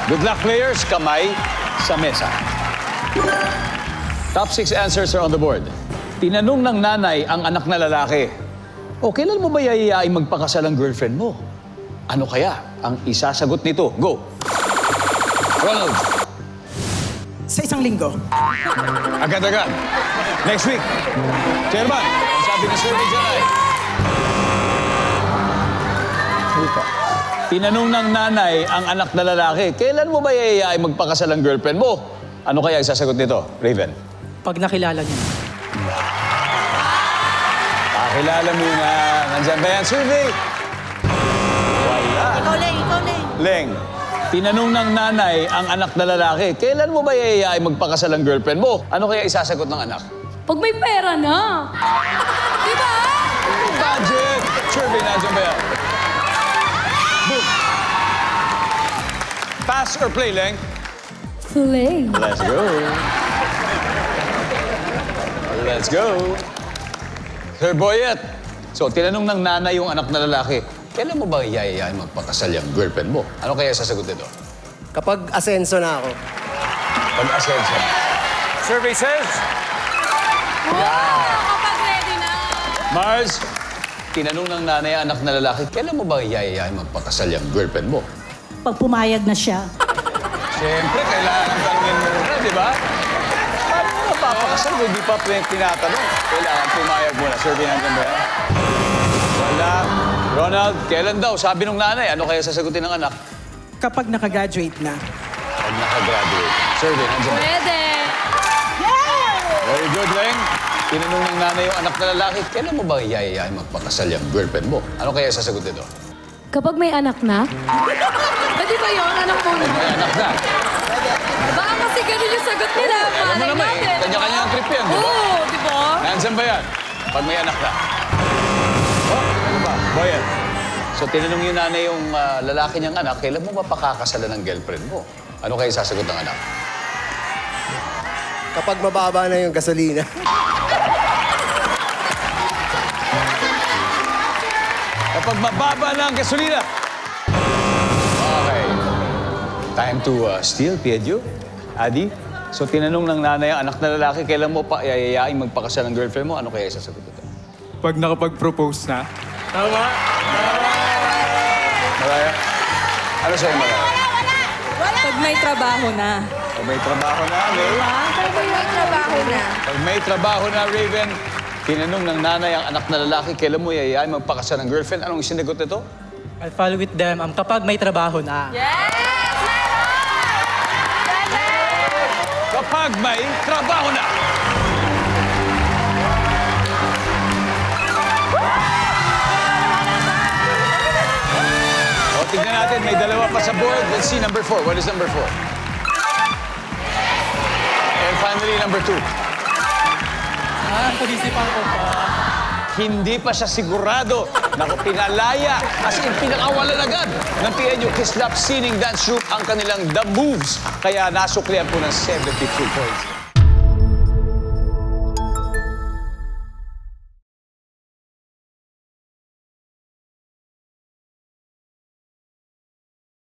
Good luck, players. Kamay sa mesa. Top 6 answers are on the board. Tinanong ng nanay ang anak na lalaki, o kailan mo ba yayayain magpakasal ang girlfriend mo? Ano kaya ang isasagot nito? Go! Ronald, Sa isang linggo. agad-agad. Next week. Chairman, ang sabi ng survey dyan ay... Ito. Tinanong ng nanay ang anak na lalaki, kailan mo ba yayayain magpakasal ang girlfriend mo? Ano kaya ang isasagot nito? Raven. Pag nakilala niyo. Pakilala muna. Nandyan ba yan, survey? Wala. Ikaw, Leng. Ikaw, Leng. Leng, tinanong ng nanay ang anak na lalaki, kailan mo ba yayayain magpakasal ang girlfriend mo? Ano kaya isasagot ng anak? Pag may pera na. Di ba? Budget! Survey, nandyan ba yan? Boom! Pass or play, Leng? Play. Let's go. Let's go. Sir Boyet. So, tinanong ng nanay yung anak na lalaki, kailan mo ba yayayain magpakasal yung girlfriend mo? Ano kaya sasagot nito? Kapag asenso na ako. Pag-asenso. Survey says... Kapag ready na. Mars, tinanong ng nanay ang anak na lalaki, kailan mo ba yayayain magpakasal yung girlfriend mo? Pag pumayag na siya. Siyempre, kailangan tanongin mo muna, di ba? Paano mo mapapakasal kung di pa tinatanong? Kailangan pumayag muna. Survey natin ba yan? Wala. Ronald, kailan daw? Sabi ng nanay, ano kaya sasagutin ng anak? Kapag nakagraduate na. Pag nakagraduate. Survey, nandiyan ba? Pwede. Very good, Leng. Tinanong ng nanay yung anak na lalaki, kailan mo ba yayayain magpakasal yung girlfriend mo? Ano kaya sasagot nito? Kapag may anak na? Pwede ba yun? Anak mo na. May anak na. Baka kasi ganun yung sagot nila. Alam mo naman eh, kanya-kanya ang trip yan, di ba? Oo, di ba? Nandiyan ba yan? Pag may anak na. Oh, ano ba? Boyan. So, tinanong yung nanay yung lalaki niyang anak, kailan mo ba pakakasalan ng girlfriend mo? Ano kaya sasagot ng anak? Kapag mababa na yung gasolina. Kapag mababa na ang gasolina. Okay. Time to steal, Piedyo. Adi. So, tinanong ng nanay ang anak na lalaki, kailan mo pa yayayain magpakasal ng girlfriend mo? Ano kaya sasagot nito? Pag nakapag-propose na. Tama? Maraya? Ano sa'yo, Maraya? Pag may trabaho na. Pag may trabaho na, May? Pag may trabaho na. Pag may trabaho na, Raven, tinanong ng nanay ang anak na lalaki, kailan mo yayain magpakasal ng girlfriend? Anong sinagot nito? I'll follow with them kapag may trabaho na. Kapag may trabaho na. O, tignan natin, may dalawa pa sa board. Let's see number 4. What is number 4? And finally, number 2. Pag-isipan ko pa. Hindi pa siya sigurado. Naku, pinalaya. As in, pinakawalan agad ng PNU Kislap Sining Dance Troupe ang kanilang The Moves. Kaya nasuklihan po ng 72 points.